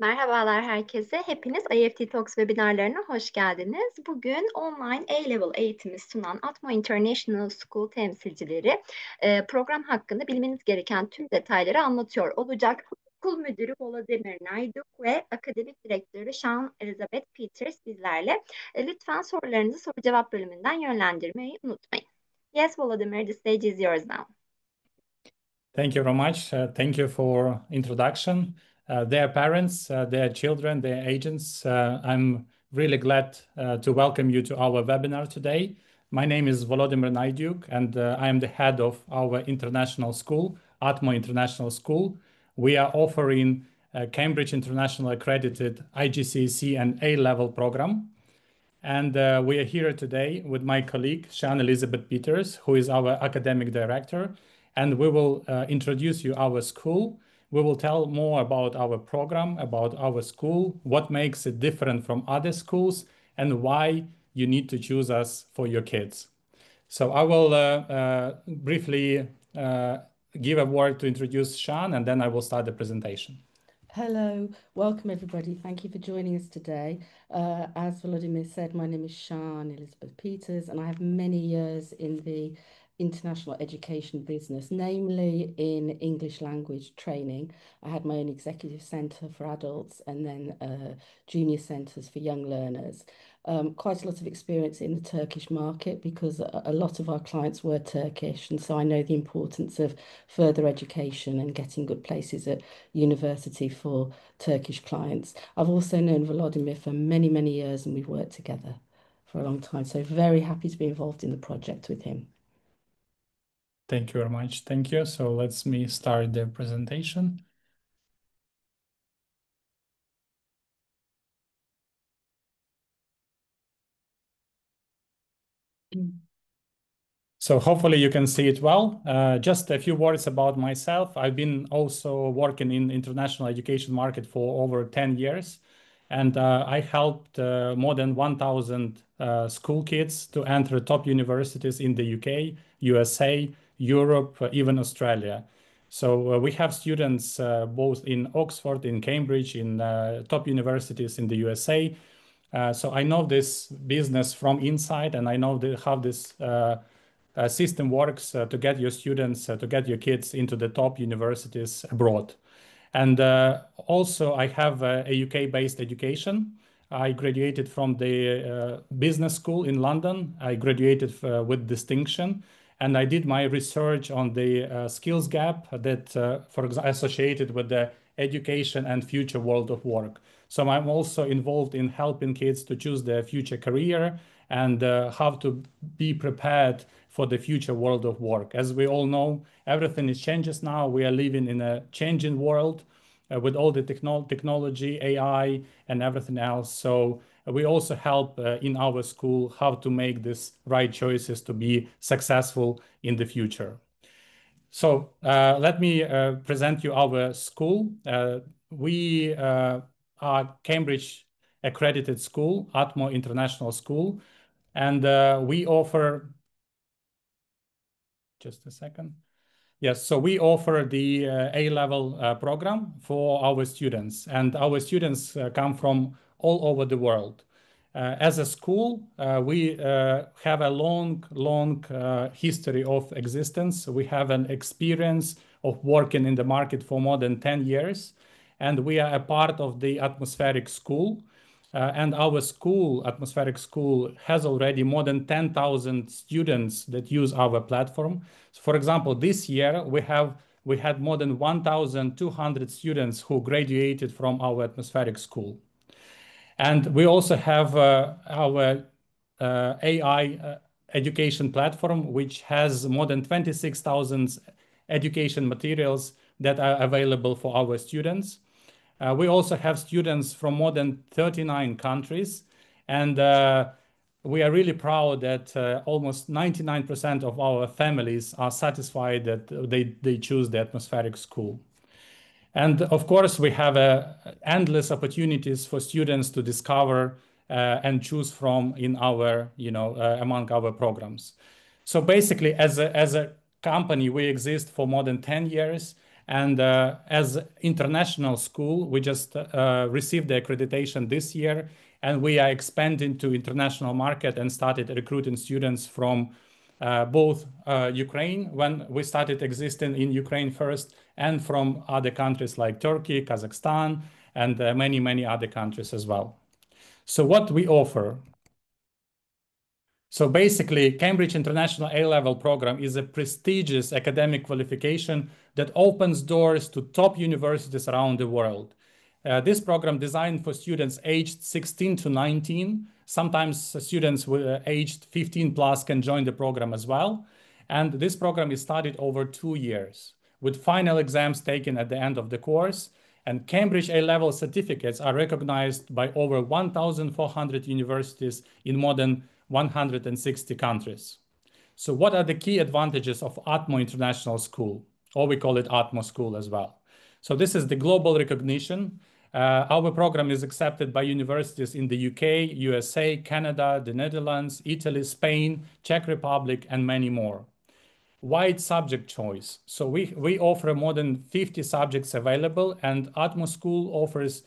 Merhabalar herkese. Hepiniz IEFT Talks webinarlarına hoş geldiniz. Bugün online A-Level eğitimi sunan Atmo International School temsilcileri program hakkında bilmeniz gereken tüm detayları anlatıyor olacak. Okul müdürü Volodymyr Naiduk ve akademik direktörü Sean Elizabeth Peters bizlerle. Lütfen sorularınızı soru cevap bölümünden yönlendirmeyi unutmayın. Yes, Volodymyr, the stage is yours now. Thank you very much. Thank you for introduction. Their parents, their children, their agents. I'm really glad to welcome you to our webinar today. My name is Volodymyr Naiduk, and I am the head of our international school, Atmo International School. We are offering a Cambridge International Accredited IGCSE and A-level program. And we are here today with my colleague, Sean Elizabeth Peters, who is our academic director. And we will introduce you our school. We will tell more about our program, about our school, what makes it different from other schools, and why you need to choose us for your kids. So I will briefly give a word to introduce Sean, and then I will start the presentation. Hello, welcome everybody. Thank you for joining us today. As Volodymyr said, my name is Sean Elizabeth Peters, and I have many years in the international education business, namely in English language training. I had my own executive centre for adults and then junior centres for young learners. Quite a lot of experience in the Turkish market because a lot of our clients were Turkish, and so I know the importance of further education and getting good places at university for Turkish clients. I've also known Volodymyr for many, many years, and we've worked together for a long time, so very happy to be involved in the project with him. Thank you very much. Thank you. So let's me start the presentation. So hopefully you can see it well. Just a few words about myself. I've been also working in international education market for over 10 years. And I helped more than 1,000 school kids to enter top universities in the UK, USA, Europe, even Australia. So we have students both in Oxford, in Cambridge, in top universities in the USA. So I know this business from inside, and I know how this system works to get your students, to get your kids into the top universities abroad. And also I have a UK-based education. I graduated from the business school in London. I graduated with distinction. And I did my research on the skills gap that, for example, associated with the education and future world of work. So I'm also involved in helping kids to choose their future career and how to be prepared for the future world of work. As we all know, everything is changes now. We are living in a changing world with all the technology, AI, and everything else. So we also help in our school how to make these right choices to be successful in the future. So let me present you our school. We are Cambridge accredited school, Atmo International School, and we offer, just a second. Yes, so we offer the A-level program for our students, and our students come from all over the world. As a school, we have a long history of existence. We have an experience of working in the market for more than 10 years, and we are a part of the Atmospheric School. And our school, Atmospheric School, has already more than 10,000 students that use our platform. So for example, this year we had more than 1,200 students who graduated from our Atmospheric School. And we also have our AI education platform, which has more than 26,000 education materials that are available for our students. We also have students from more than 39 countries, and we are really proud that almost 99% of our families are satisfied that they choose the Atmospheric School. And of course, we have endless opportunities for students to discover and choose from in our, among our programs. So basically, as a company, we exist for more than 10 years, And as international school, we just received the accreditation this year, and we are expanding to international market and started recruiting students from both Ukraine, when we started existing in Ukraine first, and from other countries like Turkey, Kazakhstan, and many, many other countries as well. So what we offer. So basically, Cambridge International A-Level program is a prestigious academic qualification that opens doors to top universities around the world. This program designed for students aged 16 to 19. Sometimes students aged 15 plus can join the program as well. And this program is studied over 2 years, with final exams taken at the end of the course. And Cambridge A-Level certificates are recognized by over 1,400 universities in more than 160 countries. So what are the key advantages of Atmo International School? Or we call it Atmo School as well. So this is the global recognition. Our program is accepted by universities in the UK, USA, Canada, the Netherlands, Italy, Spain, Czech Republic, and many more. Wide subject choice. So we offer more than 50 subjects available, and Atmo School offers,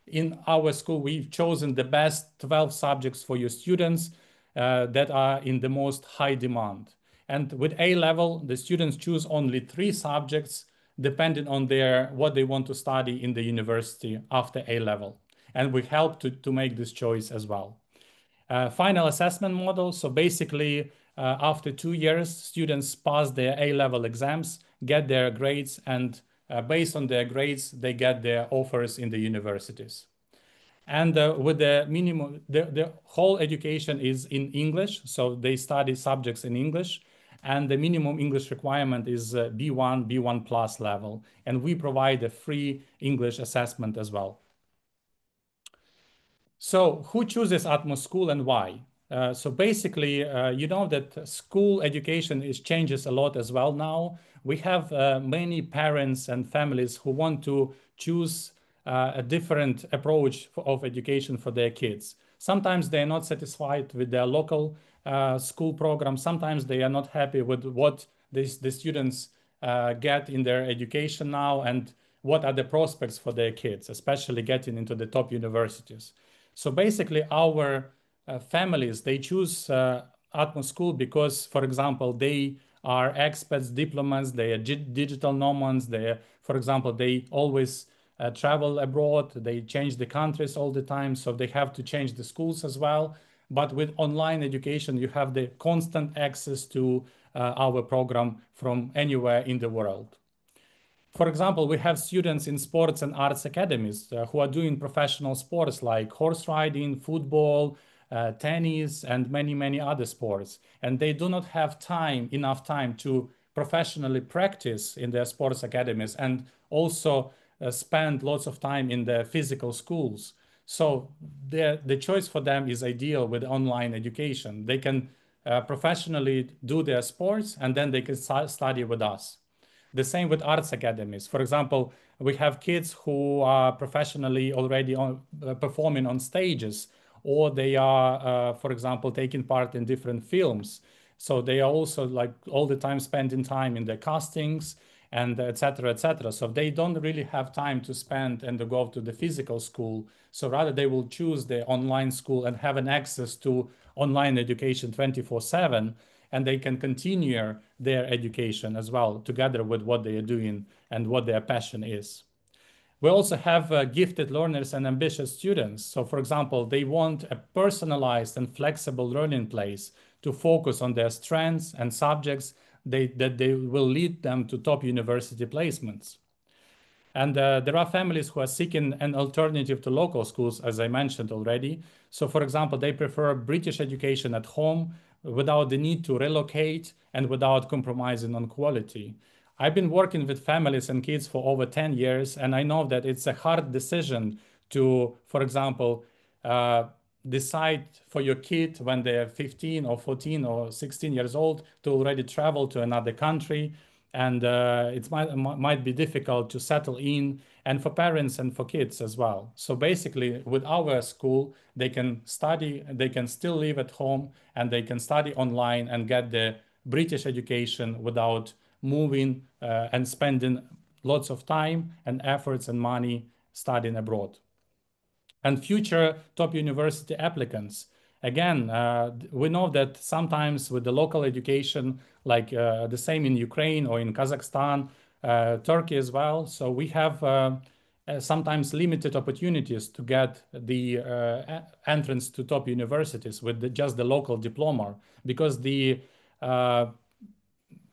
in our school, we've chosen the best 12 subjects for your students that are in the most high demand. And with A-Level, the students choose only 3 subjects depending on what they want to study in the university after A-Level. And we help to make this choice as well. Final assessment model. So basically, after 2 years, students pass their A-Level exams, get their grades, and based on their grades, they get their offers in the universities. And with the minimum, the whole education is in English, so they study subjects in English, and the minimum English requirement is B1, B1 plus level, and we provide a free English assessment as well. So who chooses Atmo School and why? So basically, you know that school education changes a lot as well now. We have many parents and families who want to choose a different approach of education for their kids. Sometimes they are not satisfied with their local school program. Sometimes they are not happy with what the students get in their education now and what are the prospects for their kids, especially getting into the top universities. So basically, our families, they choose Atmo School because, for example, they are experts, diplomats, they are digital nomads, for example, they always travel abroad, they change the countries all the time, so they have to change the schools as well. But with online education, you have the constant access to our program from anywhere in the world. For example, we have students in sports and arts academies who are doing professional sports like horse riding, football, tennis, and many, many other sports. And they do not have enough time to professionally practice in their sports academies and also spend lots of time in the physical schools. So the choice for them is ideal with online education. They can professionally do their sports and then they can study with us. The same with arts academies. For example, we have kids who are professionally already performing on stages, or they are, for example, taking part in different films. So they are also like all the time spending time in the castings and et cetera, et cetera. So they don't really have time to spend and to go to the physical school. So rather they will choose the online school and have an access to online education 24/7. And they can continue their education as well, together with what they are doing and what their passion is. We also have gifted learners and ambitious students. So for example, they want a personalized and flexible learning place to focus on their strengths and subjects that they will lead them to top university placements. And there are families who are seeking an alternative to local schools, as I mentioned already. So for example, they prefer British education at home without the need to relocate and without compromising on quality. I've been working with families and kids for over 10 years, and I know that it's a hard decision to, for example, decide for your kid when they're 15 or 14 or 16 years old to already travel to another country. And it might be difficult to settle in, and for parents and for kids as well. So basically, with our school, they can study, they can still live at home, and they can study online and get the British education without moving and spending lots of time and efforts and money studying abroad. And future top university applicants. Again, we know that sometimes with the local education, like the same in Ukraine or in Kazakhstan, Turkey as well. So we have sometimes limited opportunities to get the entrance to top universities with just the local diploma, because the top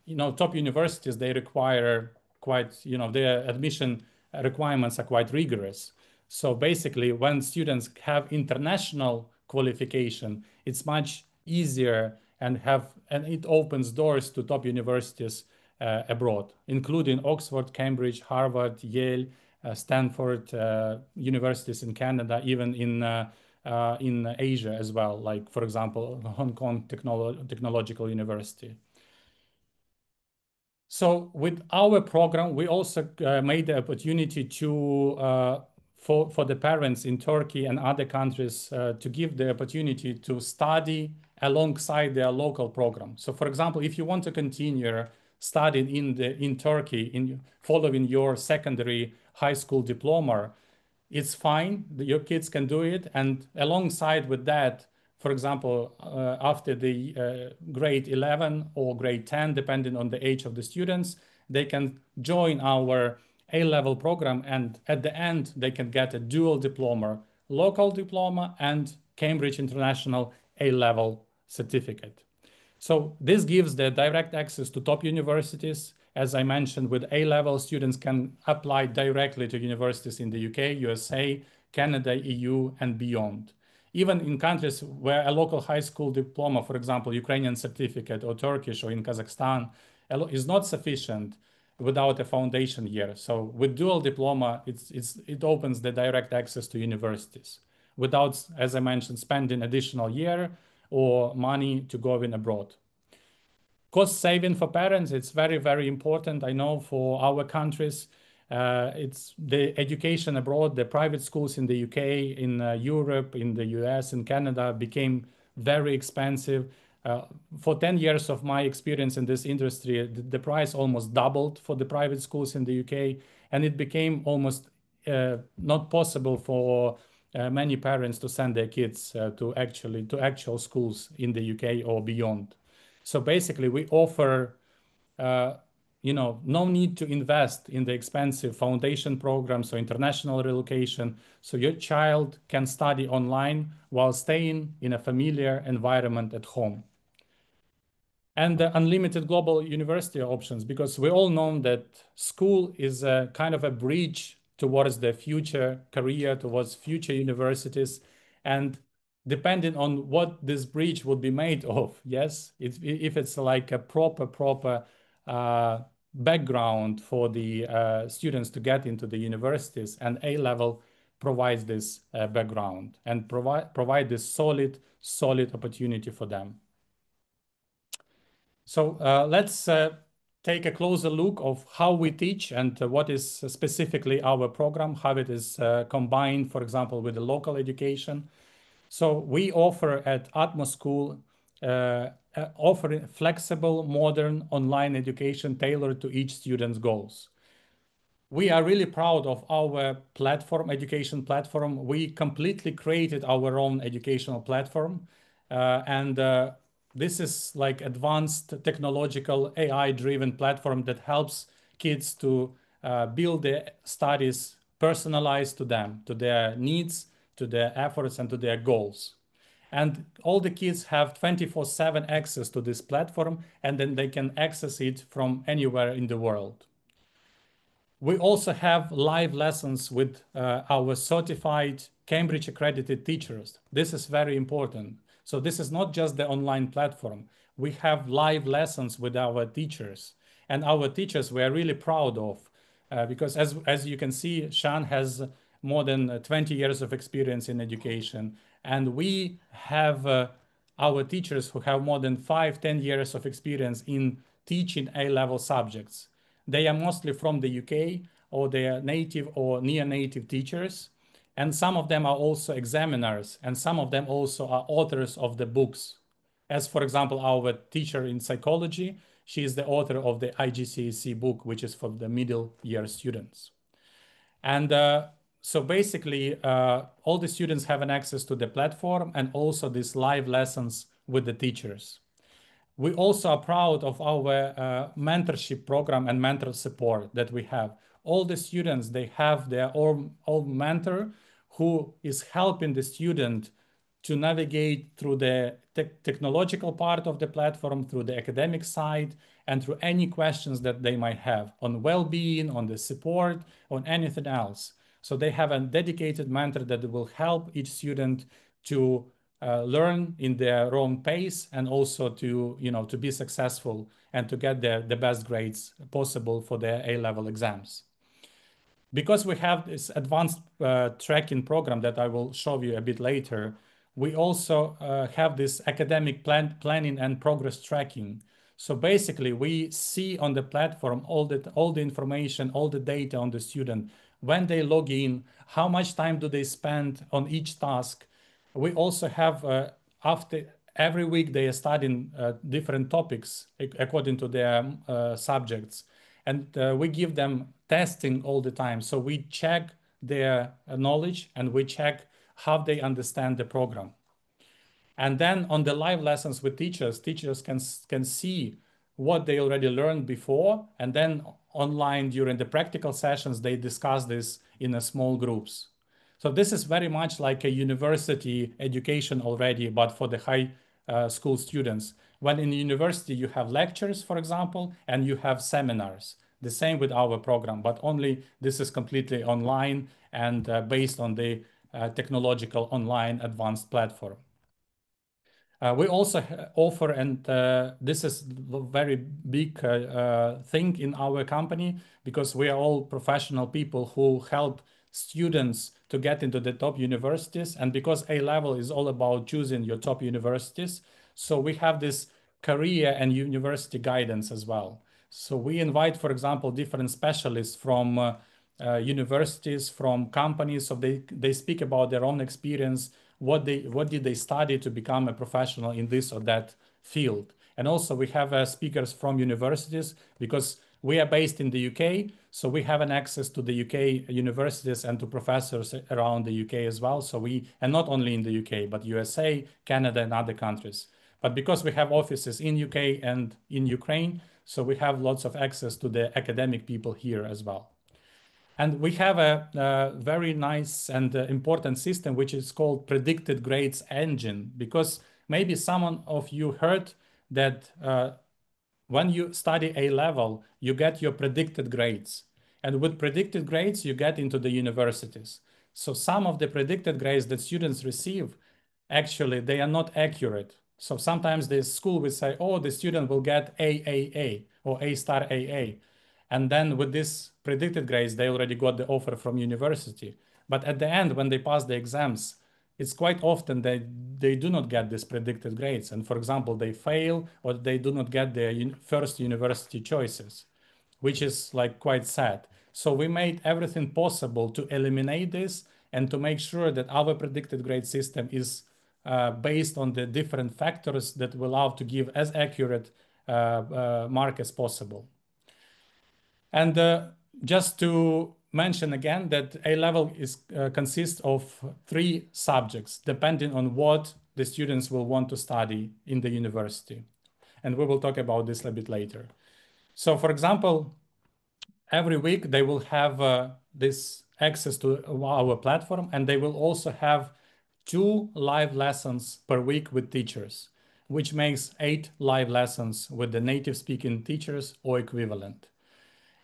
universities, they require quite, their admission requirements are quite rigorous. So basically, when students have international qualification, it's much easier and it opens doors to top universities abroad, including Oxford, Cambridge, Harvard, Yale, Stanford, universities in Canada, even in Asia as well, like, for example, Hong Kong Technological University. So with our program, we also made the opportunity to for the parents in Turkey and other countries to give the opportunity to study alongside their local program. So, for example, if you want to continue studying in Turkey, following your secondary high school diploma, it's fine. Your kids can do it, and alongside with that, for example, after the grade 11 or grade 10, depending on the age of the students, they can join our A-level program, and at the end, they can get a dual diploma, local diploma and Cambridge International A-level certificate. So this gives the direct access to top universities. As I mentioned, with A-level, students can apply directly to universities in the UK, USA, Canada, EU, and beyond. Even in countries where a local high school diploma, for example, Ukrainian certificate or Turkish or in Kazakhstan, is not sufficient without a foundation year. So with dual diploma, it opens the direct access to universities without, as I mentioned, spending additional year or money to go in abroad. Cost saving for parents, it's very, very important. I know for our countries, it's the education abroad, the private schools in the UK, in Europe, in the US, and Canada became very expensive. For 10 years of my experience in this industry, the price almost doubled for the private schools in the UK, and it became almost not possible for many parents to send their kids to actual schools in the UK or beyond. So basically, we offer no need to invest in the expensive foundation programs or international relocation. So your child can study online while staying in a familiar environment at home. And the unlimited global university options, because we all know that school is a kind of a bridge towards the future career, towards future universities. And depending on what this bridge would be made of, yes, if it's like a proper background for the students to get into the universities, and A-level provides this background and provide this solid opportunity for them. So let's take a closer look of how we teach and what is specifically our program, how it is combined, for example, with the local education. So we offer at Atmo School, offering flexible, modern online education tailored to each student's goals. We are really proud of our platform, education platform. We completely created our own educational platform. This is like advanced technological AI-driven platform that helps kids to build their studies personalized to them, to their needs, to their efforts, and to their goals. And all the kids have 24/7 access to this platform, and then they can access it from anywhere in the world. We also have live lessons with our certified Cambridge accredited teachers. This is very important. So this is not just the online platform. We have live lessons with our teachers, and our teachers we are really proud of because as you can see, Shan has more than 20 years of experience in education, and we have our teachers who have more than 5-10 years of experience in teaching A-level subjects. They are mostly from the UK, or they are native or near-native teachers. And some of them are also examiners, and some of them also are authors of the books. As for example, our teacher in psychology, She is the author of the IGCSE book, which is for the middle year students. And so basically, all the students have an access to the platform and also these live lessons with the teachers. We also are proud of our mentorship program and mentor support that we have. All the students, they have their own mentor who is helping the student to navigate through the technological part of the platform, through the academic side, and through any questions that they might have on well-being, on the support, on anything else. So they have a dedicated mentor that will help each student to learn in their own pace and also to, to be successful and to get the best grades possible for their A-level exams. Because we have this advanced tracking program that I will show you a bit later, we also have this academic planning and progress tracking. So basically, we see on the platform all the information, all the data on the student, when they log in, how much time do they spend on each task. We also have, after every week, they are studying different topics according to their subjects. And we give them testing all the time. So we check their knowledge and we check how they understand the program. And then on the live lessons with teachers can see what they already learned before. And then online during the practical sessions, they discuss this in a small groups. So this is very much like a university education already, but for the high school students. When in university, you have lectures, for example, and you have seminars. The same with our program, but only this is completely online and based on the technological online advanced platform. We also offer, and this is a very big thing in our company, because we are all professional people who help students to get into the top universities. And because A-level is all about choosing your top universities, so we have this career and university guidance as well. So we invite, for example, different specialists from universities, from companies, so they speak about their own experience, what did they study to become a professional in this or that field. And also we have speakers from universities, because we are based in the UK, so we have an access to the UK universities and to professors around the UK as well. So and not only in the UK, but USA, Canada, and other countries. But because we have offices in UK and in Ukraine, so we have lots of access to the academic people here as well. And we have a very nice and important system, which is called predicted grades engine, because maybe some of you heard that when you study A-level, you get your predicted grades. And with predicted grades, you get into the universities. So some of the predicted grades that students receive, actually, they are not accurate. So sometimes the school will say, oh, the student will get AAA or A star AA. And then with this predicted grades, they already got the offer from university. But at the end, when they pass the exams, it's quite often they do not get these predicted grades. And for example, they fail or they do not get their first university choices, which is like quite sad. So we made everything possible to eliminate this and to make sure that our predicted grade system is based on the different factors that will allow to give as accurate mark as possible. And just to mention again that A-level consists of 3 subjects, depending on what the students will want to study in the university. And we will talk about this a bit later. So for example, every week they will have this access to our platform, and they will also have 2 live lessons per week with teachers, which makes 8 live lessons with the native speaking teachers or equivalent.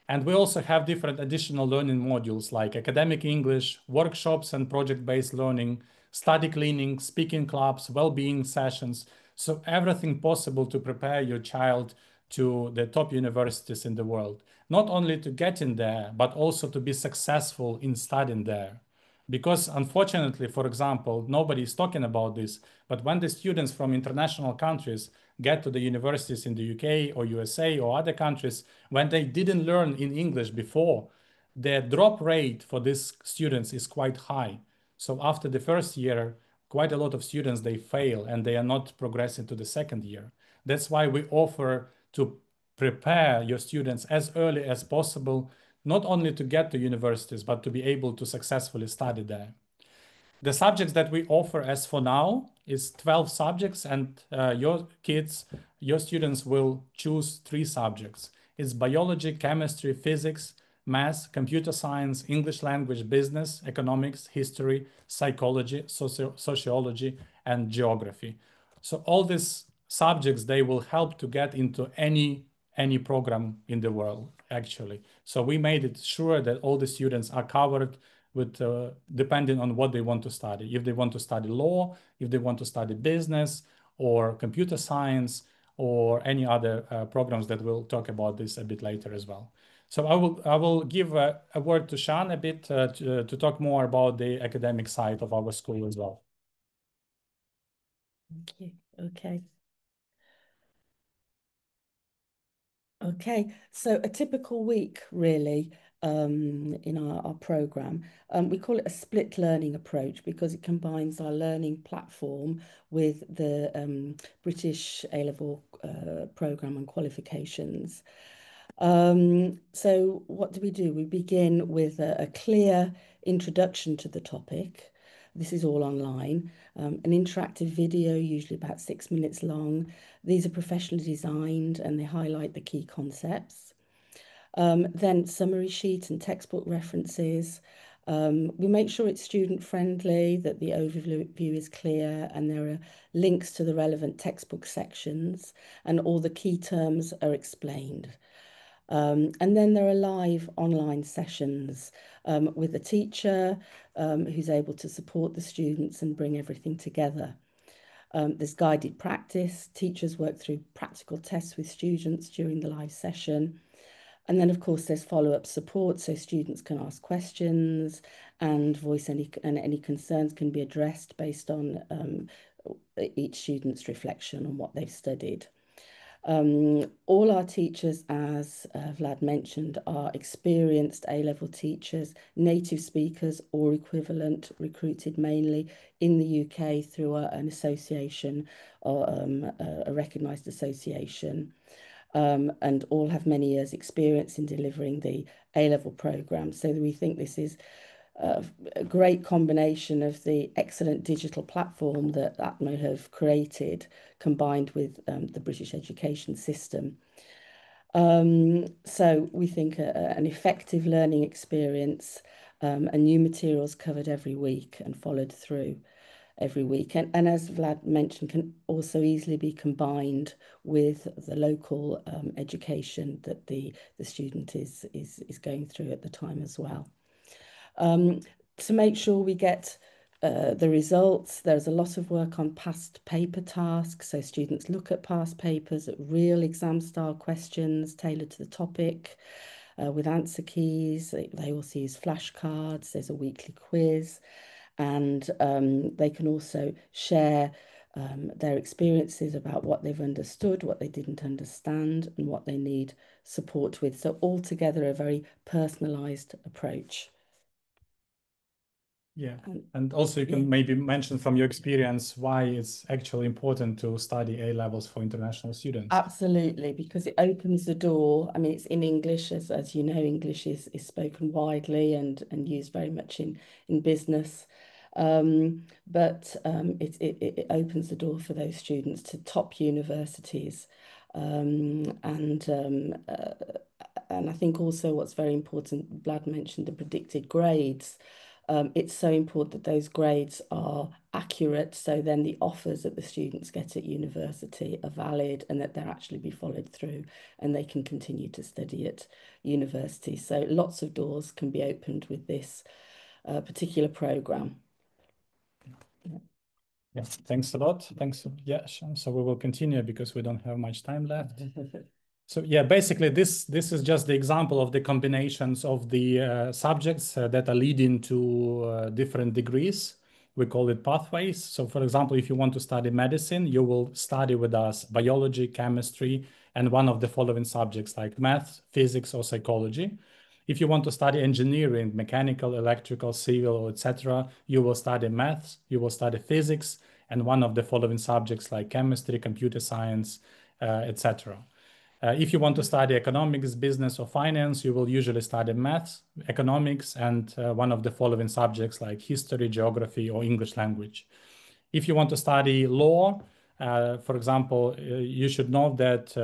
And we also have different additional learning modules like academic English, workshops and project-based learning, study cleaning, speaking clubs, well-being sessions. So everything possible to prepare your child to the top universities in the world. Not only to get in there, but also to be successful in studying there. Because unfortunately, for example, nobody is talking about this, but when the students from international countries get to the universities in the UK or USA or other countries, when they didn't learn in English before, the drop rate for these students is quite high. So after the first year, quite a lot of students, they fail and they are not progressing to the second year. That's why we offer to prepare your students as early as possible, not only to get to universities, but to be able to successfully study there. The subjects that we offer as for now is 12 subjects, and your students will choose 3 subjects. It's biology, chemistry, physics, math, computer science, English language, business, economics, history, psychology, sociology, and geography. So all these subjects, they will help to get into any program in the world, actually. So we made it sure that all the students are covered with depending on what they want to study. If they want to study law, if they want to study business or computer science or any other programs that we'll talk about this a bit later as well. So I will give a word to Sean a bit to talk more about the academic side of our school as well. Thank you. Okay. Okay, so a typical week really in our program. We call it a split learning approach because it combines our learning platform with the British A-level program and qualifications. So what do? We begin with a clear introduction to the topic. This is all online. An interactive video, usually about 6 minutes long. These are professionally designed and they highlight the key concepts. Then summary sheet and textbook references. We make sure it's student friendly, that the overview is clear and there are links to the relevant textbook sections and all the key terms are explained. And then there are live online sessions with a teacher who's able to support the students and bring everything together. There's guided practice. Teachers work through practical tests with students during the live session. And then, of course, there's follow-up support, so students can ask questions and voice any concerns can be addressed based on each student's reflection on what they've studied. All our teachers, as Vlad mentioned, are experienced A-level teachers, native speakers or equivalent, recruited mainly in the UK through an association or a recognised association. And all have many years' experience in delivering the A-level programme. So we think this is a great combination of the excellent digital platform that Atmo have created, combined with the British education system. So we think an effective learning experience and new materials covered every week and followed through every week. And as Vlad mentioned, can also easily be combined with the local education that the student is going through at the time as well. To make sure we get the results, there's a lot of work on past paper tasks. So students look at past papers, at real exam style questions tailored to the topic with answer keys. They also use flashcards. There's a weekly quiz. And they can also share their experiences about what they've understood, what they didn't understand, and what they need support with. So altogether, a very personalised approach. Yeah, and also you can maybe mention from your experience why it's actually important to study A-levels for international students. Absolutely, because it opens the door. I mean, it's in English, as you know, English is spoken widely and used very much in business. But it opens the door for those students to top universities. And I think also what's very important, Vlad mentioned the predicted grades. It's so important that those grades are accurate, so then the offers that the students get at university are valid and that they'll actually be followed through and they can continue to study at university. So lots of doors can be opened with this particular programme. Yeah, thanks a lot. Thanks. Yeah, so we will continue because we don't have much time left. So yeah, basically this is just the example of the combinations of the subjects that are leading to different degrees. We call it pathways. So for example, if you want to study medicine, you will study with us biology, chemistry, and one of the following subjects like math, physics, or psychology. If you want to study engineering, mechanical, electrical, civil, etc., you will study maths, you will study physics, and one of the following subjects like chemistry, computer science, etc. If you want to study economics, business, or finance, you will usually study maths, economics, and one of the following subjects like history, geography, or English language. If you want to study law, for example, you should know that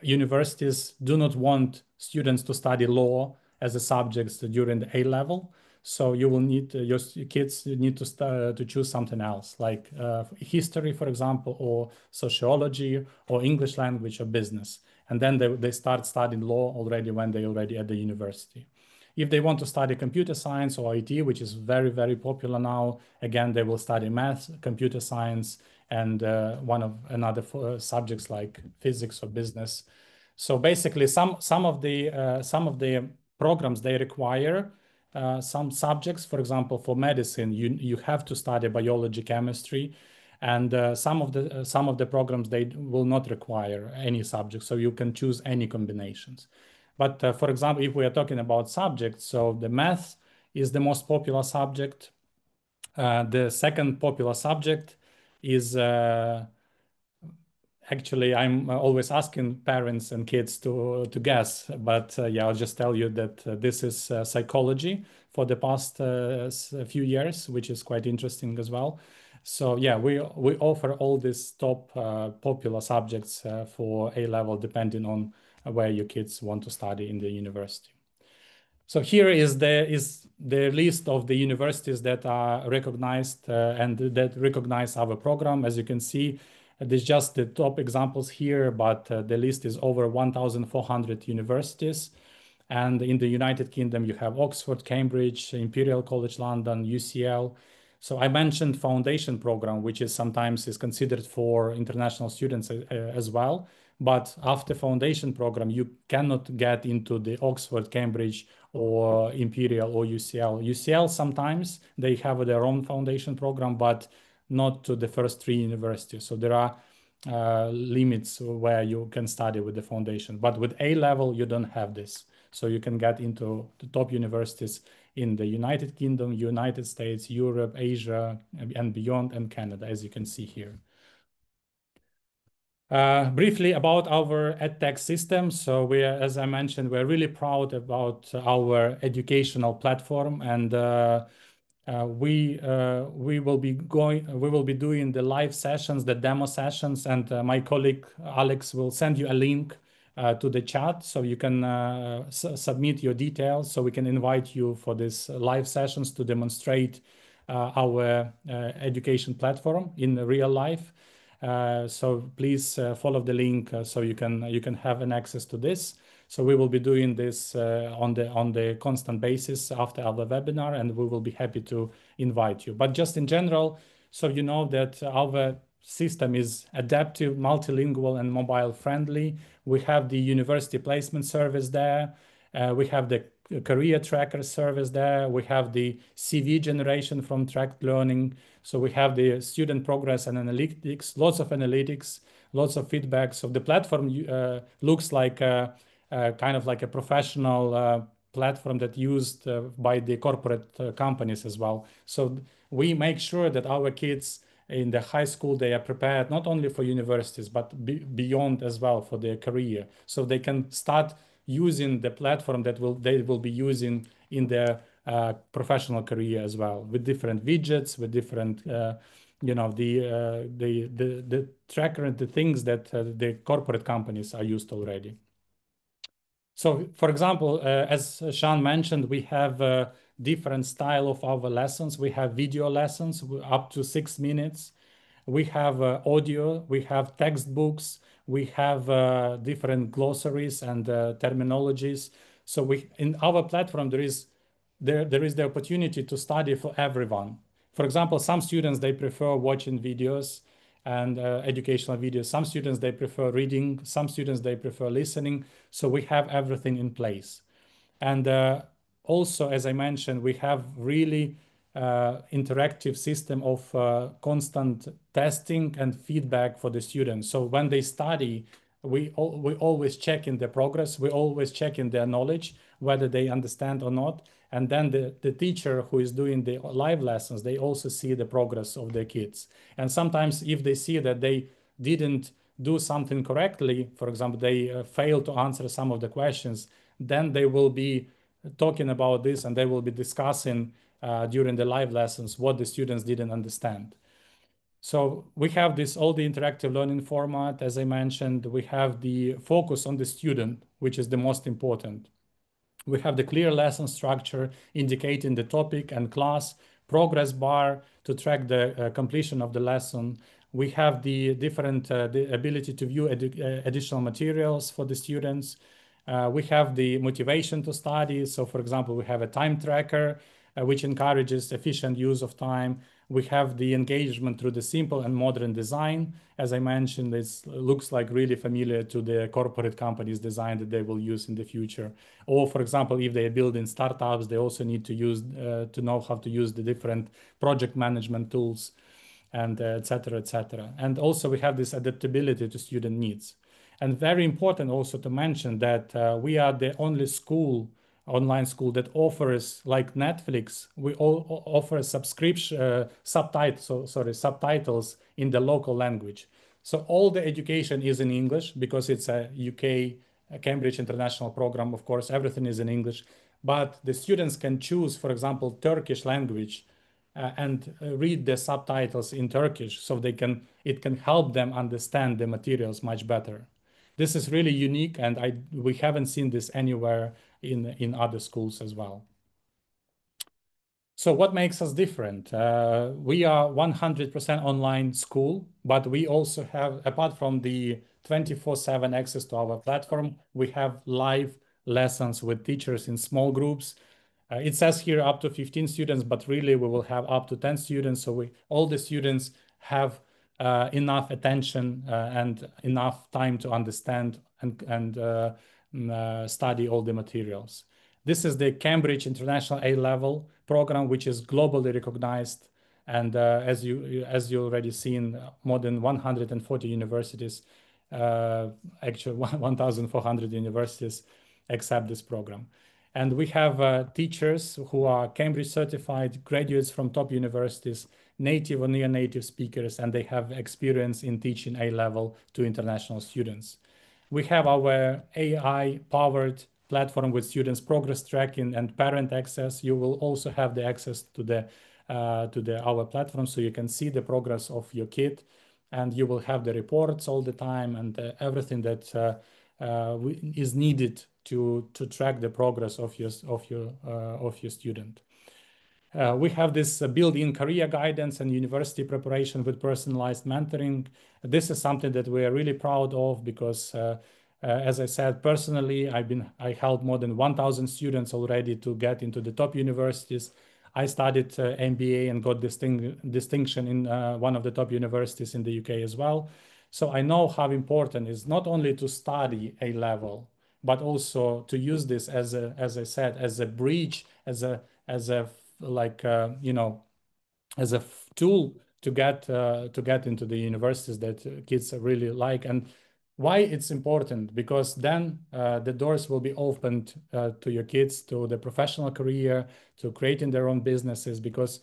universities do not want students to study law as a subject during the A level. So you will need, your kids need to choose something else, like history, for example, or sociology, or English language, or business. And then they start studying law already when they're already at the university. If they want to study computer science or IT, which is very, very popular now, again, they will study math, computer science, and another subjects like physics or business. So basically, some of the programs, they require some subjects. For example, for medicine, you have to study biology, chemistry, and some of the programs, they will not require any subject, so you can choose any combinations. But for example, if we are talking about subjects, so the math is the most popular subject. The second popular subject is actually, I'm always asking parents and kids to guess, but yeah, I'll just tell you that this is psychology for the past few years, which is quite interesting as well. So yeah, we offer all these top popular subjects for A level, depending on where your kids want to study in the university. So here is the list of the universities that are recognized and that recognize our program. As you can see, there's just the top examples here, but the list is over 1,400 universities. And in the United Kingdom, you have Oxford, Cambridge, Imperial College London, UCL. So I mentioned foundation program, which is sometimes considered for international students as well. But after foundation program, you cannot get into the Oxford, Cambridge, or Imperial or UCL. UCL sometimes they have their own foundation program, but not to the first three universities. So there are limits where you can study with the foundation. But with A level, you don't have this. So you can get into the top universities in the United Kingdom, United States, Europe, Asia, and beyond, and Canada, as you can see here. Briefly about our EdTech system. So as I mentioned, we're really proud about our educational platform, and we will be doing the live sessions, the demo sessions, and my colleague Alex will send you a link to the chat, so you can submit your details, so we can invite you for these live sessions to demonstrate our education platform in real life. So please follow the link so you can have an access to this. So we will be doing this on the constant basis after our webinar, and we will be happy to invite you. But just in general, so you know that our system is adaptive, multilingual, and mobile friendly. We have the university placement service there. We have the career tracker service there. We have the CV generation from tracked learning. So we have the student progress and analytics, lots of analytics, lots of feedback. So the platform looks like kind of like a professional platform that used by the corporate companies as well. So we make sure that our kids in the high school, they are prepared not only for universities, but beyond as well for their career. So they can start using the platform that they will be using in their professional career as well, with different widgets, with different, you know, the tracker and the things that the corporate companies are used already. So, for example, as Sean mentioned, we have different style of our lessons. We have video lessons up to 6 minutes. We have audio, we have textbooks, we have different glossaries and terminologies. So in our platform, there is the opportunity to study for everyone. For example, some students, they prefer watching videos and educational videos. Some students, they prefer reading. Some students, they prefer listening. So we have everything in place. And also, as I mentioned, we have really interactive system of constant testing and feedback for the students. So when they study, we always check in their progress. We always check in their knowledge, whether they understand or not. And then the teacher who is doing the live lessons, they also see the progress of their kids. And sometimes if they see that they didn't do something correctly, for example, they fail to answer some of the questions, then they will be talking about this and they will be discussing during the live lessons what the students didn't understand. So we have this all the interactive learning format. As I mentioned, we have the focus on the student, which is the most important. We have the clear lesson structure indicating the topic and class, progress bar to track the completion of the lesson. We have the different the ability to view additional materials for the students. We have the motivation to study. So for example, we have a time tracker, which encourages efficient use of time. We have the engagement through the simple and modern design. As I mentioned, it looks like really familiar to the corporate companies design that they will use in the future. Or for example, if they are building startups, they also need to use to know how to use the different project management tools and et cetera, et cetera. And also we have this adaptability to student needs. And very important also to mention that we are the only school, online school, that offers, like Netflix, we all offer subscription subtitles in the local language. So all the education is in English because it's a UK, a Cambridge International program. Of course, everything is in English, but the students can choose, for example, Turkish language and read the subtitles in Turkish, so it can help them understand the materials much better. This is really unique, and we haven't seen this anywhere in other schools as well. So what makes us different? We are 100% online school, but we also have, apart from the 24/7 access to our platform, we have live lessons with teachers in small groups. It says here up to 15 students, but really we will have up to 10 students. So all the students have enough attention and enough time to understand and study all the materials. This is the Cambridge International A-Level program, which is globally recognized. And as you already seen, more than 140 universities, actually 1,400 universities accept this program. And we have teachers who are Cambridge certified, graduates from top universities, native or near native speakers, and they have experience in teaching A-level to international students. We have our AI-powered platform with students progress tracking and parent access. You will also have the access to our platform, so you can see the progress of your kid, and you will have the reports all the time and everything that is needed to track the progress of your student. We have this built-in career guidance and university preparation with personalized mentoring. This is something that we are really proud of because, as I said, personally, I helped more than 1,000 students already to get into the top universities. I studied MBA and got distinction in one of the top universities in the UK as well. So I know how important it is not only to study A-level, but also to use this as I said, as a bridge, as a tool to get into the universities that kids really like. And why it's important? Because then the doors will be opened to your kids, to the professional career, to creating their own businesses. Because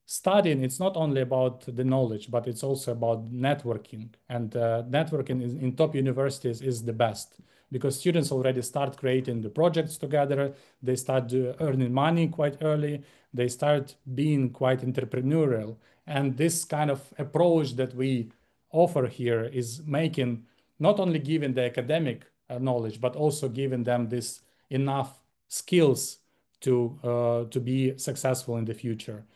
studying, it's not only about the knowledge, but it's also about networking. And networking in top universities is the best, because students already start creating the projects together. They start earning money quite early. They start being quite entrepreneurial. And this kind of approach that we offer here is making, not only giving the academic knowledge, but also giving them this enough skills to be successful in the future.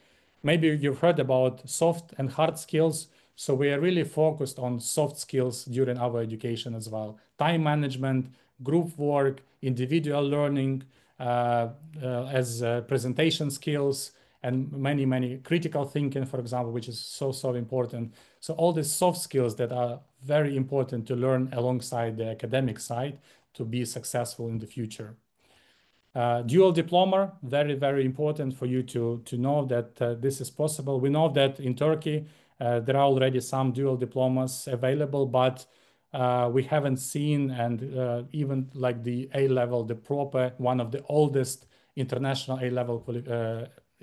Maybe you've heard about soft and hard skills. So we are really focused on soft skills during our education as well. Time management, group work, individual learning, as presentation skills, and many critical thinking, for example, which is so important. So all these soft skills that are very important to learn alongside the academic side to be successful in the future. Dual diploma, very important for you to know that this is possible. We know that in Turkey, there are already some dual diplomas available, but we haven't seen, and even like the A-level, the proper, one of the oldest international A-level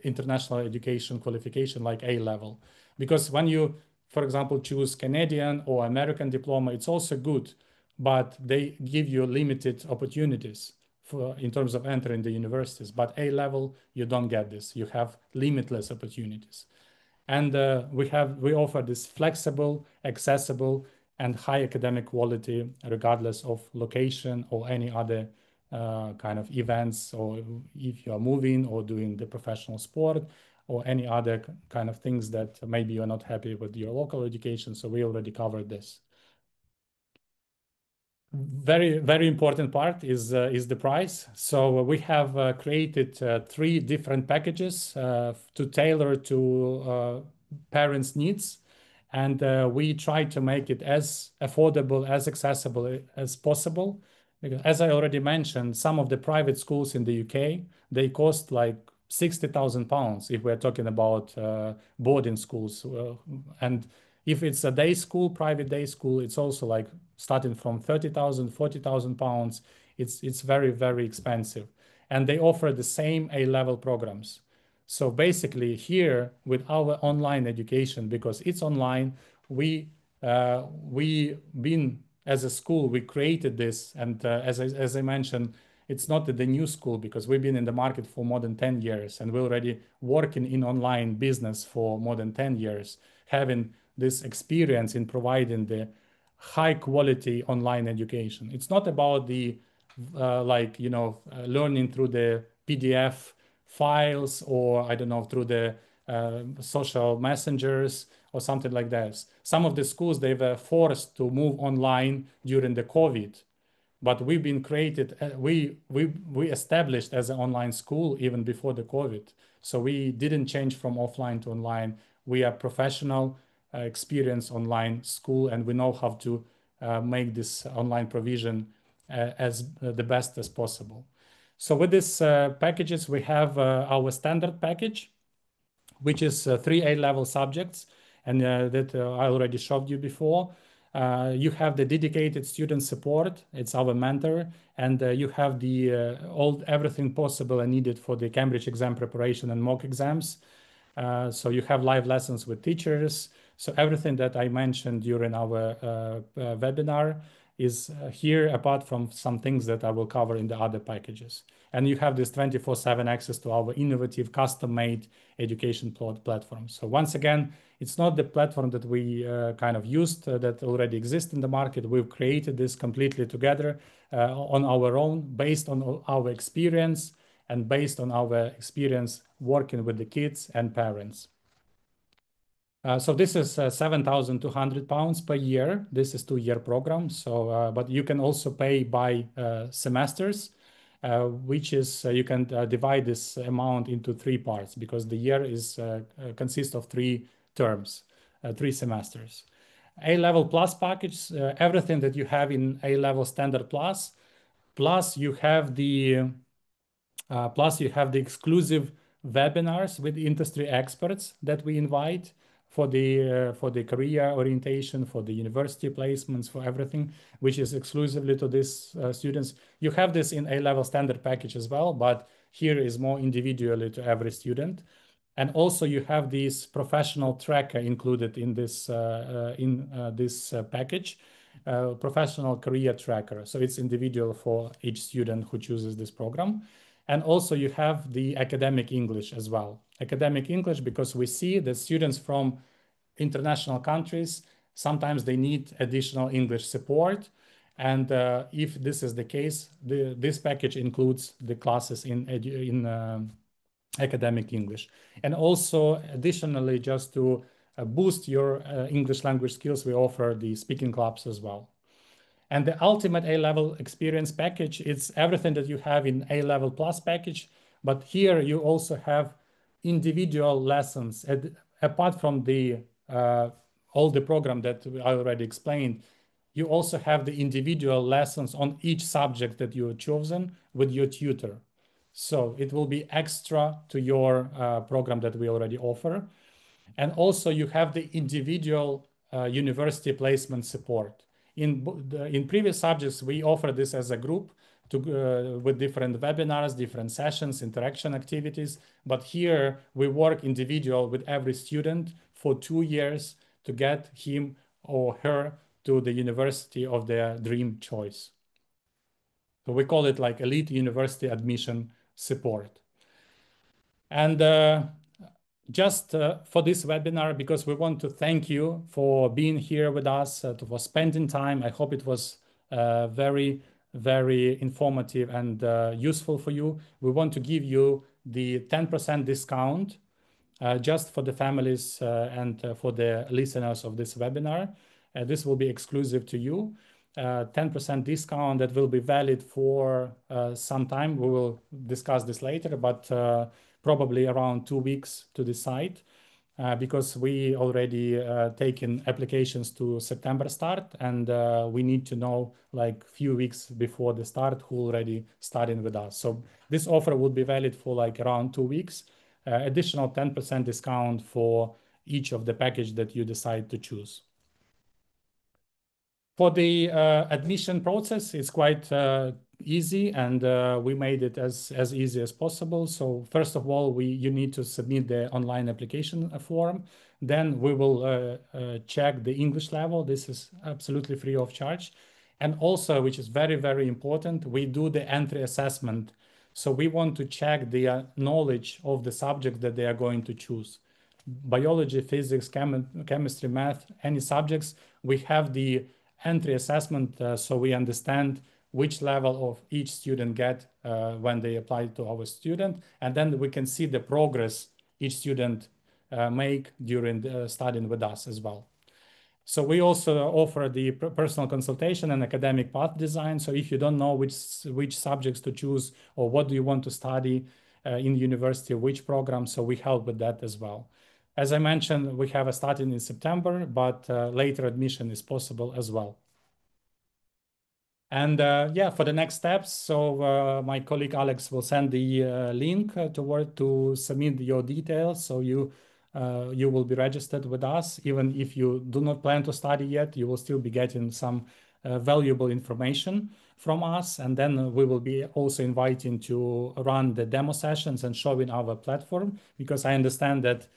international education qualification like A-level. Because when you for example, choose Canadian or American diploma, it's also good, but they give you limited opportunities in terms of entering the universities. But A-level, you don't get this. You have limitless opportunities. And we offer this flexible, accessible, and high academic quality, regardless of location or any other kind of events, or if you are moving or doing the professional sport or any other kind of things that maybe you're not happy with your local education. So we already covered this. Very important part is the price. So we have created 3 different packages to tailor to parents' needs, and we try to make it as affordable, as accessible as possible. Because, as I already mentioned, some of the private schools in the UK, they cost like £60,000 if we're talking about boarding schools, and if it's a day school, private day school, it's also like starting from 30,000, 40,000 pounds. It's very expensive. And they offer the same A-level programs. So basically here with our online education, because it's online, we been as a school, we created this. And as I mentioned, it's not the new school, because we've been in the market for more than 10 years and we're already working in online business for more than 10 years, having this experience in providing the high quality online education. It's not about the learning through the PDF files, or I don't know, through the social messengers or something like that. Some of the schools, they were forced to move online during the COVID, but we've been created, we established as an online school even before the COVID. So we didn't change from offline to online. We are professional, experienced online school, and we know how to make this online provision as the best as possible. So with these packages, we have our standard package, which is 3 A-level subjects, and that I already showed you before. You have the dedicated student support, it's our mentor, and you have the everything possible and needed for the Cambridge exam preparation and mock exams. So you have live lessons with teachers. So everything that I mentioned during our webinar is here, apart from some things that I will cover in the other packages. And you have this 24/7 access to our innovative, custom-made education platform. So once again, it's not the platform that we kind of used that already exists in the market. We've created this completely together on our own, based on our experience and based on our experience working with the kids and parents. So this is £7,200 per year. This is 2-year program. So, but you can also pay by semesters, which is you can divide this amount into 3 parts, because the year is consists of 3 terms, 3 semesters. A-level plus package, everything that you have in A-level standard plus you have the exclusive webinars with industry experts that we invite for the career orientation, for the university placements, for everything, which is exclusively to these students. You have this in A-level standard package as well, but here is more individually to every student. And also you have this professional tracker included in this package, professional career tracker. So it's individual for each student who chooses this program. And also you have the academic English as well. Academic English, because we see that students from international countries, sometimes they need additional English support. And if this is the case, this package includes the classes in academic English. And also additionally, just to boost your English language skills, we offer the speaking clubs as well. And the ultimate A-level experience package, it's everything that you have in A-level plus package, but here you also have individual lessons. Apart from the all the program that I already explained, you also have the individual lessons on each subject that you have chosen with your tutor. So it will be extra to your program that we already offer. And also you have the individual university placement support. In previous subjects, we offer this as a group with different webinars, different sessions, interaction activities. But here we work individual with every student for 2 years to get him or her to the university of their dream choice. So we call it like elite university admission support. And just for this webinar, because we want to thank you for being here with us, for spending time. I hope it was very, very informative and useful for you. We want to give you the 10% discount just for the families and for the listeners of this webinar. This will be exclusive to you. 10% discount that will be valid for some time. We will discuss this later, but probably around 2 weeks to decide. Because we already taken applications to September start, and we need to know like few weeks before the start who already starting with us. So this offer would be valid for like around 2 weeks. Additional 10% discount for each of the package that you decide to choose. For the admission process, it's quite easy, and we made it as easy as possible. So first of all, you need to submit the online application form. Then we will check the English level. This is absolutely free of charge. And also, which is very, very important, we do the entry assessment. So we want to check the knowledge of the subject that they are going to choose. Biology, physics, chemistry, math, any subjects, we have the entry assessment, so we understand which level of each student get when they apply to our student, and then we can see the progress each student make during studying with us as well. So we also offer the personal consultation and academic path design. So if you don't know which subjects to choose or what do you want to study in university, which program, so we help with that as well. As I mentioned, we have a starting in September, but later admission is possible as well. And yeah, for the next steps, so my colleague Alex will send the link to submit your details. So you will be registered with us. Even if you do not plan to study yet, you will still be getting some valuable information from us. And then we will be also inviting to run the demo sessions and showing our platform, because I understand that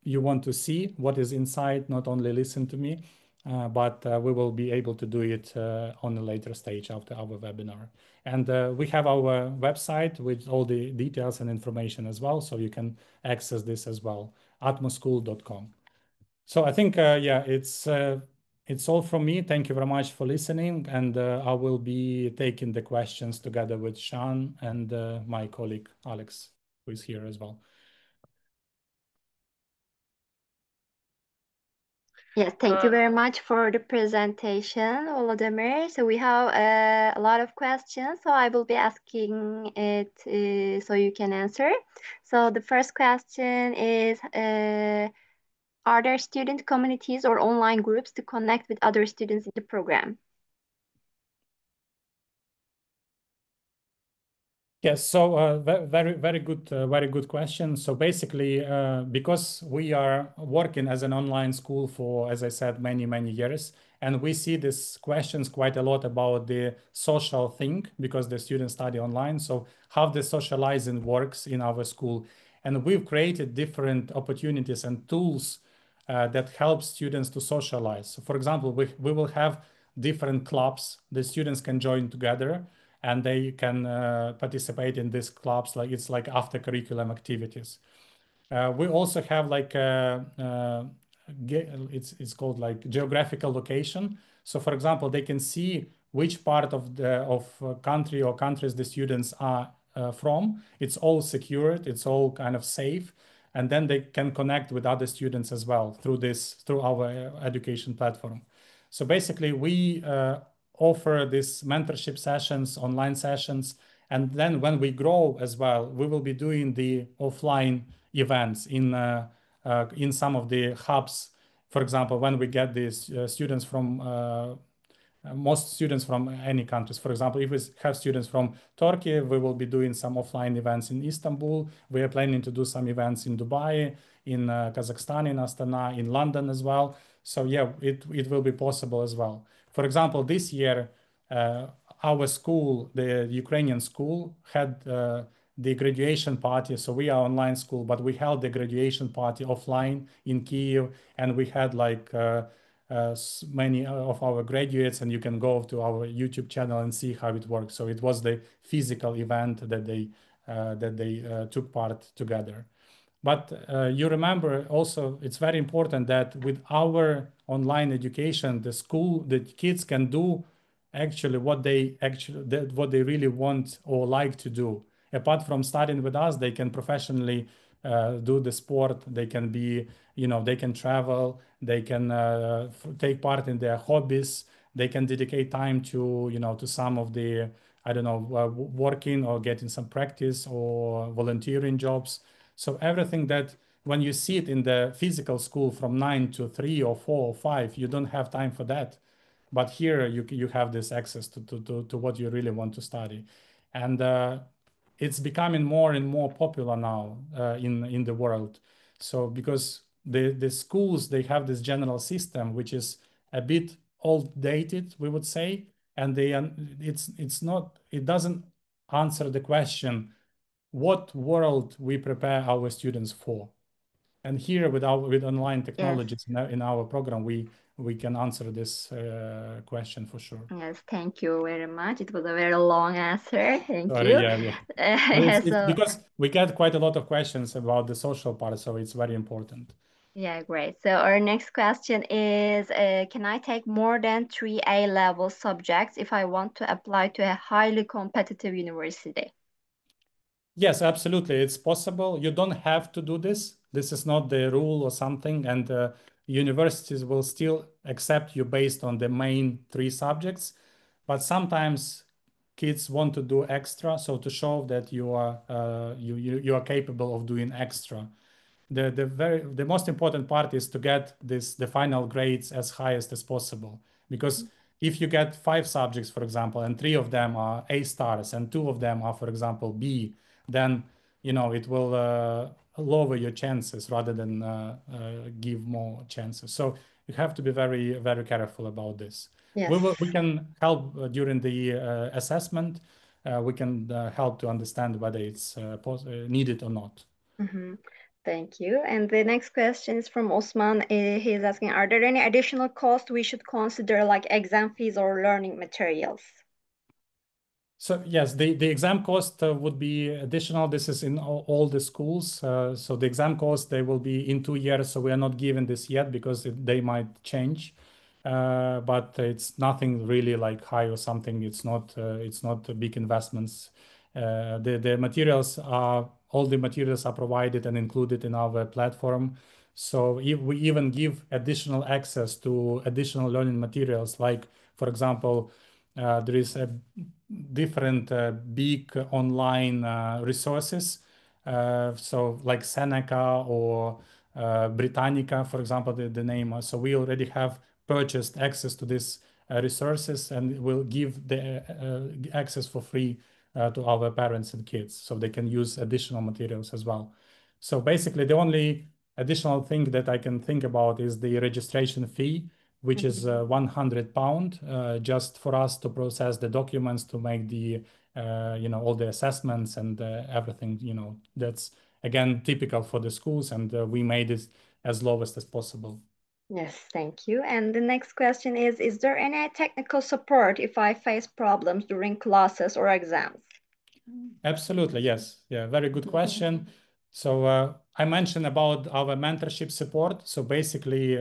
you want to see what is inside, not only listen to me. But we will be able to do it on a later stage after our webinar. And we have our website with all the details and information as well, so you can access this as well, atmoschool.com. So I think, yeah, it's all from me. Thank you very much for listening, and I will be taking the questions together with Sean and my colleague Alex, who is here as well. Yes, thank you very much for the presentation, Volodymyr. So we have a lot of questions, so I will be asking it so you can answer. So the first question is, are there student communities or online groups to connect with other students in the program? Yes, so very good question. So basically, because we are working as an online school for, as I said, many years, and we see these questions quite a lot about the social thing, because the students study online. So how the socializing works in our school, and we've created different opportunities and tools that help students to socialize. So for example, we will have different clubs the students can join together, and they can participate in these clubs, like it's like after curriculum activities. We also have like it's called like geographical location. So for example, they can see which part of the country or countries the students are from. It's all secured, it's all kind of safe, and then they can connect with other students as well through our education platform. So basically, we offer these mentorship sessions, online sessions, and then when we grow as well, we will be doing the offline events in some of the hubs. For example, when we get these students from most students from any countries. For example, if we have students from Turkey, we will be doing some offline events in Istanbul. We are planning to do some events in Dubai, in Kazakhstan, in Astana, in London as well. So yeah, it will be possible as well. For example, this year, our school, the Ukrainian school, had the graduation party. So we are online school, but we held the graduation party offline in Kyiv, and we had like many of our graduates, and you can go to our YouTube channel and see how it works. So it was the physical event that they took part together. But you remember also, it's very important that with our online education, the kids can do actually what they really want or like to do. Apart from studying with us, they can professionally do the sport. They can be, they can travel. They can take part in their hobbies. They can dedicate time to, to some of the, I don't know, working or getting some practice or volunteering jobs. So everything that when you see it in the physical school from 9 to 3 or 4 or 5, you don't have time for that. But here you have this access to what you really want to study. And it's becoming more and more popular now in the world. So because the schools, they have this general system, which is a bit old dated, we would say, and it doesn't answer the question, what world we prepare our students for. And here with online Yes. technologies in our program, we can answer this question for sure. Yes, thank you very much. It was a very long answer. Thank Sorry, you. yeah. But Yeah, it's so because we get quite a lot of questions about the social part, so it's very important. yeah, great. So our next question is, can I take more than 3 A-level subjects if I want to apply to a highly competitive university? Yes, absolutely. It's possible. You don't have to do this. This is not the rule or something. And universities will still accept you based on the main 3 subjects. But sometimes kids want to do extra, so to show that you are capable of doing extra. The most important part is to get the final grades as highest as possible, because if you get 5 subjects, for example, and 3 of them are A stars and 2 of them are, for example, B, then it will lower your chances rather than give more chances. So you have to be very, very careful about this. Yes. We can help during the assessment. We can help to understand whether it's needed or not. Mm-hmm. Thank you. And the next question is from Osman. He's asking, are there any additional costs we should consider, like exam fees or learning materials? So yes, the exam cost would be additional. This is in all the schools. So the exam cost, they will be in 2 years. So we are not given this yet because they might change. But it's nothing really like high or something. It's not big investments. The materials all the materials are provided and included in our platform. So if we even give additional access to additional learning materials, like for example, there is a different big online resources. So like Seneca or Britannica, for example, the name. So we already have purchased access to these resources, and we'll give the access for free to our parents and kids, so they can use additional materials as well. So basically, the only additional thing that I can think about is the registration fee, which is £100 just for us to process the documents, to make the all the assessments and everything. That's again typical for the schools, and we made it as lowest as possible. Yes, thank you. And the next question is there any technical support if I face problems during classes or exams? Absolutely, yes. Yeah, very good question. So I mentioned about our mentorship support. So basically,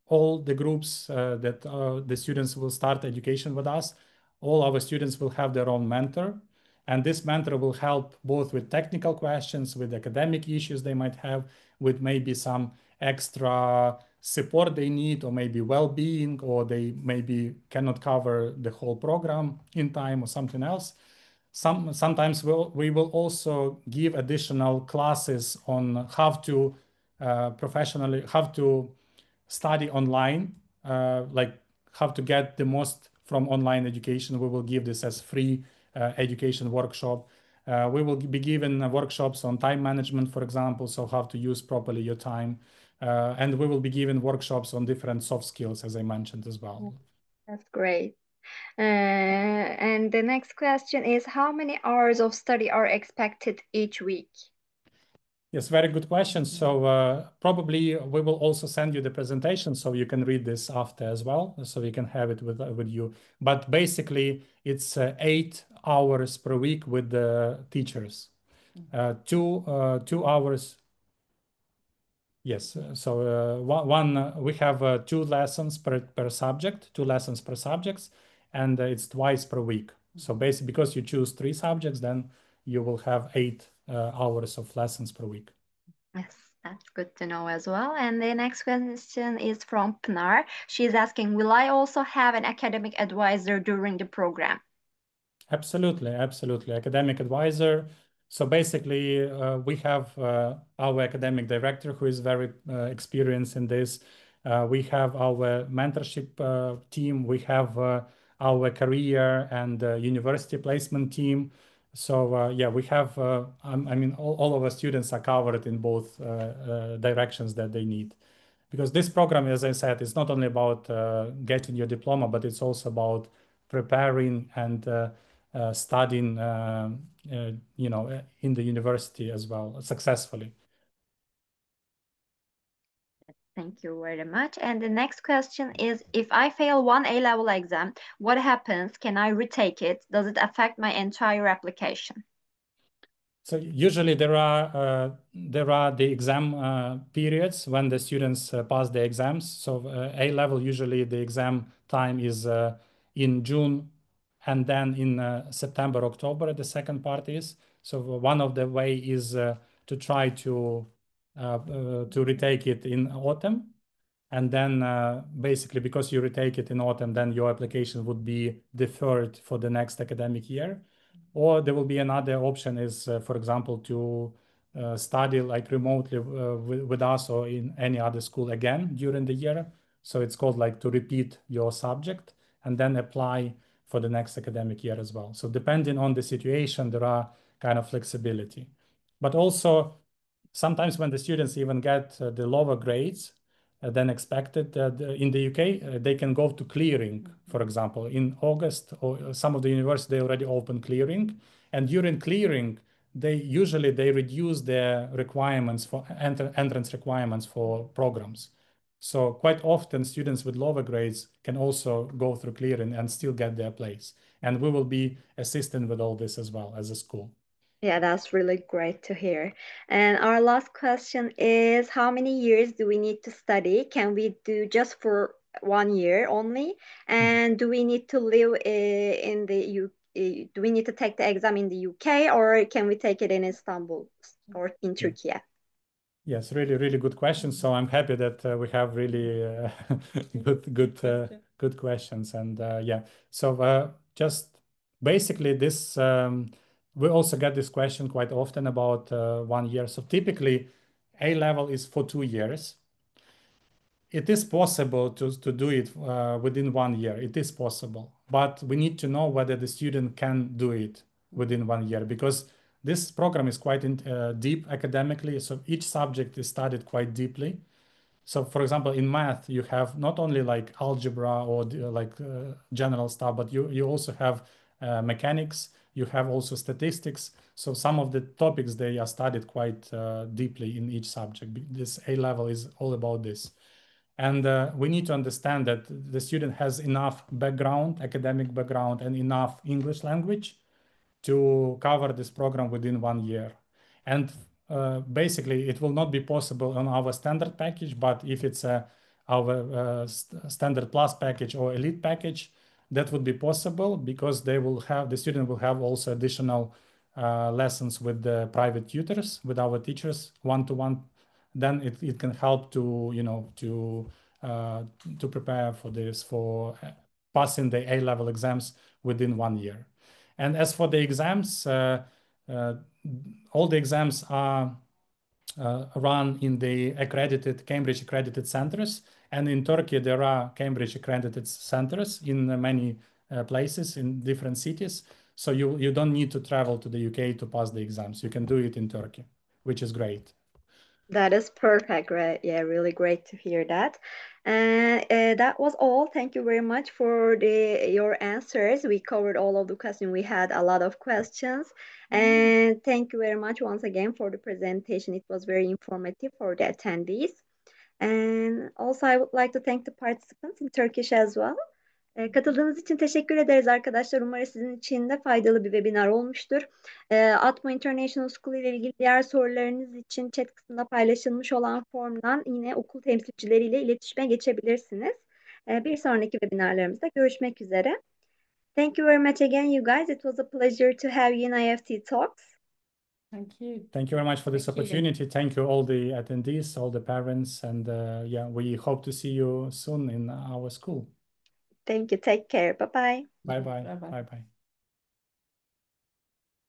all the groups that the students will start education with us, all our students will have their own mentor. And this mentor will help both with technical questions, with academic issues they might have, with maybe some extra support they need, or maybe well-being, or they maybe cannot cover the whole program in time or something else. Sometimes we will also give additional classes on how to how to study online, like how to get the most from online education. We will give this as free education workshop. We will be given workshops on time management, for example, so how to use properly your time. And we will be given workshops on different soft skills, as I mentioned as well. That's great. And the next question is, how many hours of study are expected each week? Yes, very good question. So probably we will also send you the presentation so you can read this after as well, so you can have it with you. But basically, it's 8 hours per week with the teachers. 2 hours. Yes. So we have 2 lessons per subject, 2 lessons per subjects, and it's twice per week. So basically, because you choose 3 subjects, then you will have 8 hours of lessons per week. Yes, that's good to know as well. And the next question is from Pınar. She's asking, will I also have an academic advisor during the program? Absolutely, absolutely. Academic advisor. So basically, we have our academic director who is very experienced in this. We have our mentorship team. We have our career and university placement team. So yeah, we have, I mean, all of our students are covered in both directions that they need. Because this program, as I said, is not only about getting your diploma, but it's also about preparing and studying, in the university as well, successfully. Thank you very much. And the next question is, if I fail one A-level exam, what happens? Can I retake it? Does it affect my entire application? So usually there are the exam periods when the students pass the exams. So A-level, usually the exam time is in June, and then in September, October, the second part is. So one of the way is to try to retake it in autumn. And then basically, because you retake it in autumn, then your application would be deferred for the next academic year. Or there will be another option is, for example, to study like remotely with us or in any other school again during the year. So it's called like to repeat your subject and then apply for the next academic year as well. So depending on the situation, there are kind of flexibility. But also sometimes when the students even get the lower grades than expected, in the UK, they can go to clearing, for example. In August, or some of the universities, they already open clearing. And during clearing, they reduce their requirements for entrance requirements for programs. So quite often students with lower grades can also go through clearing and still get their place. And we will be assisting with all this as well as a school. Yeah, that's really great to hear. And our last question is, how many years do we need to study? Can we do just for 1 year only? And do we need to live in the UK? Do we need to take the exam in the UK, or can we take it in Istanbul or in Yeah. Turkey? Yes, really, really good question. So I'm happy that we have really good questions. And yeah, so just basically this, we also get this question quite often about 1 year. So typically A-level is for 2 years. It is possible to do it within 1 year. It is possible, but we need to know whether the student can do it within 1 year, because this program is quite deep academically. So each subject is studied quite deeply. So for example, in math, you have not only like algebra or general stuff, but you also have mechanics, you have also statistics. So some of the topics, they are studied quite deeply in each subject. This A-level is all about this. And we need to understand that the student has enough background, academic background, and enough English language to cover this program within 1 year. And basically, it will not be possible on our standard package, but if it's our standard plus package or elite package, that would be possible, because the student will have also additional lessons with the private tutors, with our teachers, one-to-one. Then it can help to prepare for this, for passing the A-level exams within 1 year. And as for the exams, all the exams are run in the Cambridge accredited centers. And in Turkey, there are Cambridge accredited centers in many places in different cities. So you don't need to travel to the UK to pass the exams. You can do it in Turkey, which is great. That is perfect, right? Yeah, really great to hear that. And that was all. Thank you very much for your answers. We covered all of the questions. We had a lot of questions. And thank you very much once again for the presentation. It was very informative for the attendees. And also I would like to thank the participants in Turkish as well. Katıldığınız için teşekkür ederiz arkadaşlar. Umarım sizin için de faydalı bir webinar olmuştur. Atmo International School ile ilgili diğer sorularınız için chat kısmında paylaşılmış olan formdan yine okul temsilcileriyle iletişime geçebilirsiniz. Bir sonraki webinarlarımızda görüşmek üzere. Thank you very much again, you guys. It was a pleasure to have you in IEFT Talks. Thank you. Thank you very much for this Thank you. opportunity. Thank you all the attendees, all the parents, and yeah, we hope to see you soon in our school. Thank you. Take care. Bye-bye. Bye-bye. Bye-bye. Bye-bye.